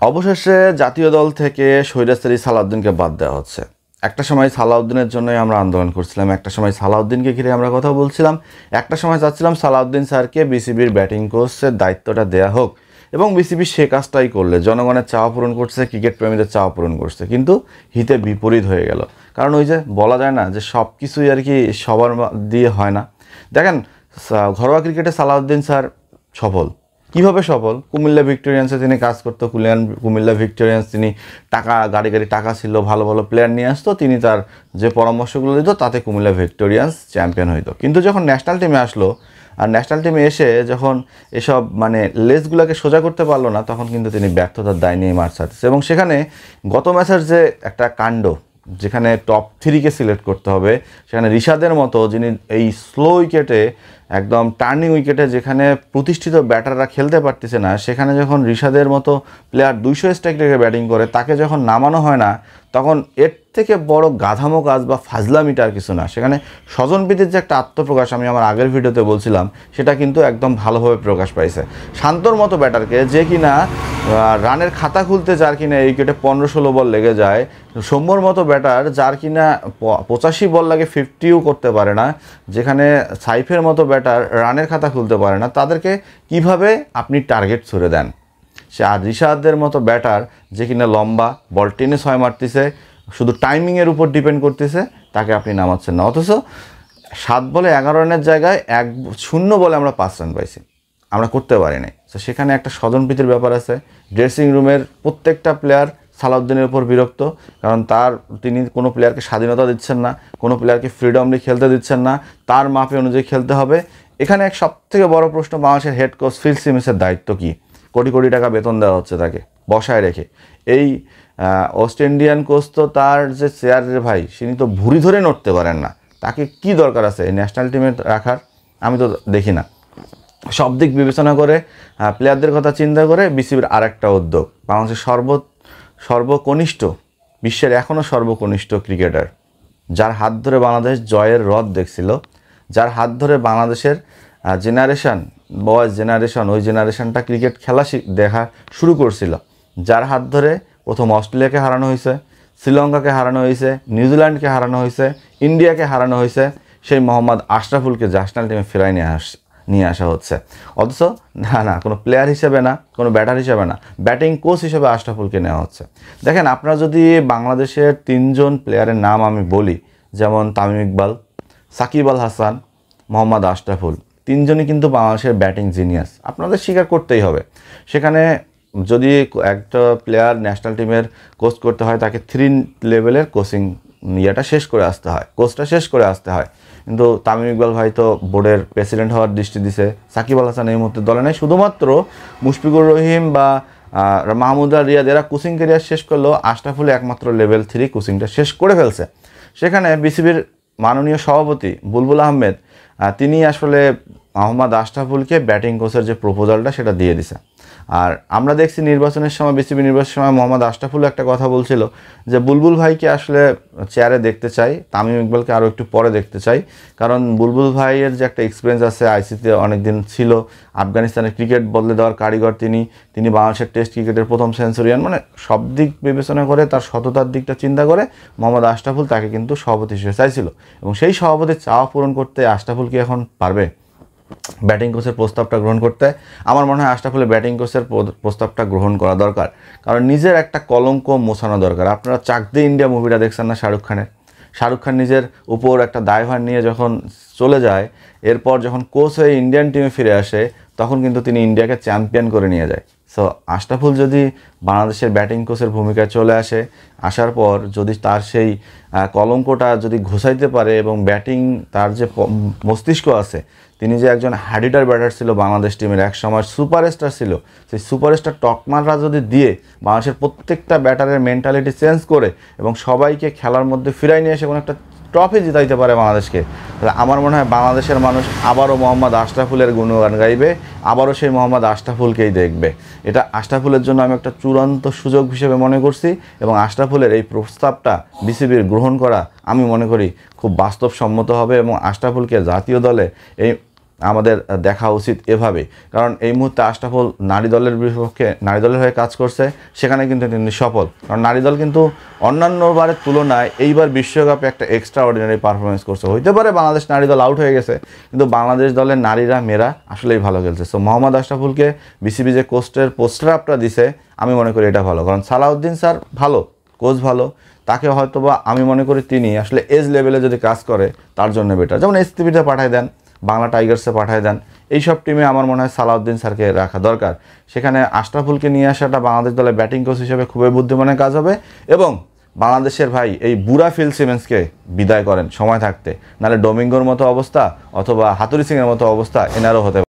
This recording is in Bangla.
অবশেষে জাতীয় দল থেকে স্বৈরাচারী সালাউদ্দিনকে বাদ দেওয়া হচ্ছে। একটা সময় সালাউদ্দিনের জন্যই আমরা আন্দোলন করছিলাম, একটা সময় সালাউদ্দিনকে ঘিরে আমরা কথা বলছিলাম, একটা সময় চাচ্ছিলাম সালাউদ্দিন স্যারকে বিসিবির ব্যাটিং কোচের দায়িত্বটা দেয়া হোক, এবং বিসিবি সে কাজটাই করলে জনগণের চাওয়া পূরণ করছে, ক্রিকেট প্রেমীদের চাওয়া পূরণ করছে। কিন্তু হিতে বিপরীত হয়ে গেল, কারণ ওই যে বলা যায় না যে সব কিছুই আর কি সবার দিয়ে হয় না। দেখেন, ঘরোয়া ক্রিকেটে সালাউদ্দিন স্যার সফল। কীভাবে সফল? কুমিল্লা ভিক্টোরিয়ান্সে তিনি কাজ করতো, কুমিল্লা ভিক্টোরিয়ান্স তিনি গাড়ি টাকা ছিল, ভালো ভালো প্লেয়ার নিয়ে আসতো, তিনি তার যে পরামর্শগুলো দিত তাতে কুমিল্লা ভিক্টোরিয়ান্স চ্যাম্পিয়ন হইতো। কিন্তু যখন ন্যাশনাল টিমে আসলো, আর ন্যাশনাল টিমে এসে যখন এসব লেসগুলোকে সোজা করতে পারলো না, তখন কিন্তু তিনি ব্যর্থতার দায় নিয়ে মাঠ ছাড়তেছে। এবং সেখানে গত ম্যাচের যে একটা কাণ্ড, যেখানে টপ 3কে সিলেক্ট করতে হবে, সেখানে রিশাদের মতো যিনি এই স্লো উইকেটে, একদম টার্নিং উইকেটে যেখানে প্রতিষ্ঠিত ব্যাটাররা খেলতে পারতেছে না, সেখানে যখন রিশাদের মতো প্লেয়ার 200 স্ট্রাইক রেখে ব্যাটিং করে, তাকে যখন নামানো হয় না, তখন এর থেকে বড় গাধামো কাজ বা ফাজলামিটা আর কিছু না। সেখানে স্বজনপ্রীতির যে একটা আত্মপ্রকাশ, আমি আমার আগের ভিডিওতে বলছিলাম, সেটা কিন্তু একদম ভালোভাবে প্রকাশ পাইছে। শান্তর মতো ব্যাটারকে, যে কিনা রানের খাতা খুলতে যার কিনা এই উইকেটে 15-16 বল লেগে যায়, সৌম্যর মতো ব্যাটার যার কিনা 85 বল লাগে 50ও করতে পারে না, যেখানে সাইফের মতো ব্যাটার রানের খাতা খুলতে পারে না, তাদেরকে কিভাবে আপনি টার্গেট ছুড়ে দেন? সে আর রিশাদের মতো ব্যাটার যে কিনা লম্বা বল টেনে 6 মারতেছে, শুধু টাইমিংয়ের উপর ডিপেন্ড করতেছে, তাকে আপনি নামাচ্ছেন না। অথচ 7 বলে 11 রানের জায়গায় 0 বলে আমরা 5 রান পাইছি, আমরা করতে পারি নাই। তো সেখানে একটা স্বজনপ্রীতির ব্যাপার আছে। ড্রেসিং রুমের প্রত্যেকটা প্লেয়ার সালাউদ্দিনের উপর বিরক্ত, কারণ তিনি কোনো প্লেয়ারকে স্বাধীনতা দিচ্ছেন না, কোনো প্লেয়ারকে ফ্রিডমলি খেলতে দিচ্ছেন না, তার মাপে অনুযায়ী খেলতে হবে। এখানে এক সবথেকে বড় প্রশ্ন, বাংলাদেশের হেড কোচ ফিল সিমন্সের দায়িত্ব কী? কোটি কোটি টাকা বেতন দেওয়া হচ্ছে তাকে বসায় রেখে। এই ওয়েস্ট ইন্ডিয়ান কোচ তো তার যে চেয়ারের ভাই, তিনি তো ভুঁড়ি ধরে নড়তে পারেন না, তাকে কি দরকার আছে এই ন্যাশনাল টিমে রাখার? আমি তো দেখি না। সব দিক বিবেচনা করে, প্লেয়ারদের কথা চিন্তা করে বিসিবির আরেকটা উদ্যোগ, বাংলাদেশের সর্বকনিষ্ঠ, বিশ্বের এখনও সর্বকনিষ্ঠ ক্রিকেটার, যার হাত ধরে বাংলাদেশ জয়ের রথ দেখছিল, যার হাত ধরে বাংলাদেশের বয়স জেনারেশন, ওই জেনারেশনটা ক্রিকেট খেলা দেখা শুরু করছিল, যার হাত ধরে প্রথম অস্ট্রেলিয়াকে হারানো হয়েছে, শ্রীলঙ্কাকে হারানো হয়েছে, নিউজিল্যান্ডকে হারানো হয়েছে, ইন্ডিয়াকে হারানো হয়েছে, সেই মোহাম্মদ আশরাফুলকে ন্যাশনাল টিমে ফেরাই নিয়ে আসা হচ্ছে। অথচ না, কোনো প্লেয়ার হিসেবে না, কোনো ব্যাটার হিসেবে না, ব্যাটিং কোচ হিসেবে আশরাফুলকে নেওয়া হচ্ছে। দেখেন, আপনারা যদি বাংলাদেশের 3 জন প্লেয়ারের নাম আমি বলি, যেমন তামিম ইকবাল, সাকিব আল হাসান, মোহাম্মদ আশরাফুল, 3 জনই কিন্তু বাংলাদেশের ব্যাটিং জিনিয়াস, আপনাদের স্বীকার করতেই হবে। সেখানে যদি একটা প্লেয়ার ন্যাশনাল টিমের কোচ করতে হয়, তাকে 3 লেভেলের কোচিং কোচটা শেষ করে আসতে হয়। কিন্তু তামিম ইকবাল ভাই তো বোর্ডের প্রেসিডেন্ট হওয়ার দৃষ্টি দিছে, সাকিব আল হাসান এই মুহূর্তে দলে নেই, শুধুমাত্র মুশফিকুর রহিম বা মাহমুদ আল রিয়াদ এরা কোচিং ক্যারিয়ার শেষ করলেও আশরাফুল একমাত্র লেভেল 3 কোচিংটা শেষ করে ফেলছে। সেখানে বিসিবির মাননীয় সভাপতি বুলবুল আহমেদ, তিনি আসলে মোহাম্মদ আশরাফুলকে ব্যাটিং কোচের যে প্রপোজালটা সেটা দিয়ে দিছে। আর আমরা দেখছি নির্বাচনের সময়, বিসিবি নির্বাচনের সময় মোহাম্মদ আশরাফুল একটা কথা বলছিল যে বুলবুল ভাইকে আসলে চেয়ারে দেখতে চাই, তামিম ইকবালকে আরও একটু পরে দেখতে চাই, কারণ বুলবুল ভাইয়ের যে একটা এক্সপিরিয়েন্স আছে, আইসিসিতে অনেকদিন ছিল, আফগানিস্তানের ক্রিকেট বদলে দেওয়ার কারিগর তিনি বাংলাদেশের টেস্ট ক্রিকেটের প্রথম সেঞ্চুরিয়ান, সব দিক বিবেচনা করে, তার সততার দিকটা চিন্তা করে মোহাম্মদ আশরাফুল তাকে কিন্তু সভাপতি হিসেবে চাইছিল। এবং সেই সভাপতির চাওয়া পূরণ করতে আশরাফুল কি এখন পারবে ব্যাটিং কোচের প্রস্তাবটা গ্রহণ করতে? আমার মনে হয় আশরাফুলের ব্যাটিং কোচের প্রস্তাবটা গ্রহণ করা দরকার, কারণ নিজের একটা কলঙ্ক মোছানো দরকার। আপনারা চাক দে ইন্ডিয়া মুভিটা দেখছেন না শাহরুখ খান নিজের উপর একটা দায়ভার নিয়ে যখন চলে যায়, এরপর যখন কোচ হয়ে ইন্ডিয়ান টিমে ফিরে আসে, তখন কিন্তু তিনি ইন্ডিয়াকে চ্যাম্পিয়ন করে নিয়ে যায়। সো আশরাফুল যদি বাংলাদেশের ব্যাটিং কোচের ভূমিকায় চলে আসার পর যদি তার সেই কলঙ্কটা যদি ঘোষাইতে পারে, এবং ব্যাটিং তার যে মস্তিষ্ক আছে, তিনি যে একজন হার্ডিটার ব্যাটার ছিল, বাংলাদেশ টিমের এক সময় সুপারস্টার ছিল, সেই সুপারস্টার টকমাররা যদি দিয়ে বাংলাদেশের প্রত্যেকটা ব্যাটারের মেন্টালিটি চেঞ্জ করে এবং সবাইকে খেলার মধ্যে ফিরাই নিয়ে এসে কোনো একটা ট্রফি জিতাইতে পারে বাংলাদেশকে, তাহলে আমার মনে হয় বাংলাদেশের মানুষ আবারও মোহাম্মদ আশরাফুলের গুণগান গাইবে, আবারও সেই মোহাম্মদ আশরাফুলকেই দেখবে। এটা আশরাফুলের জন্য আমি একটা চূড়ান্ত সুযোগ হিসেবে মনে করছি, এবং আশরাফুলের এই প্রস্তাবটা বিসিবির গ্রহণ করা আমি মনে করি খুব বাস্তবসম্মত হবে, এবং আশরাফুলকে জাতীয় দলে এই আমাদের দেখা উচিত এভাবে, কারণ এই মুহূর্তে আশরাফুল নারী দলের বিপক্ষে নারী দলের হয়ে কাজ করছে, সেখানে কিন্তু তিনি সফল। কারণ নারী দল কিন্তু অন্যান্য বারের তুলনায় এইবার বিশ্বকাপে একটা এক্সট্রা অর্ডিনারি পারফরমেন্স করছে। হইতে পারে বাংলাদেশ নারী দল আউট হয়ে গেছে, কিন্তু বাংলাদেশ দলের নারীরা মেয়েরা আসলেই ভালো খেলছে। সো মোহাম্মদ আশরাফুলকে বিসিবি যে পোস্টার আপটা দিছে, আমি মনে করি এটা ভালো, কারণ সালাউদ্দিন স্যার ভালো, কোচ ভালো, তাকে হয়তোবা আমি মনে করি তিনি আসলে এজ লেভেলে যদি কাজ করে তার জন্য বেটার। যেমন এসটিভিতে পাঠায় দেন, বাংলা টাইগার্সে পাঠায় দেন, এইসব টিমে আমার মনে হয় সালাউদ্দিন স্যারকে রাখা দরকার। সেখানে আশরাফুলকে নিয়ে আসাটা বাংলাদেশ দলে ব্যাটিং কোচ হিসেবে খুবই বুদ্ধিমানের কাজ হবে। এবং বাংলাদেশের ভাই এই বুড়া ফিল সিমেন্সকে বিদায় করেন সময় থাকতে, নাহলে ডোমিঙ্গোর মতো অবস্থা অথবা হাতুরি সিংয়ের মতো অবস্থা এনারও হতে পারে।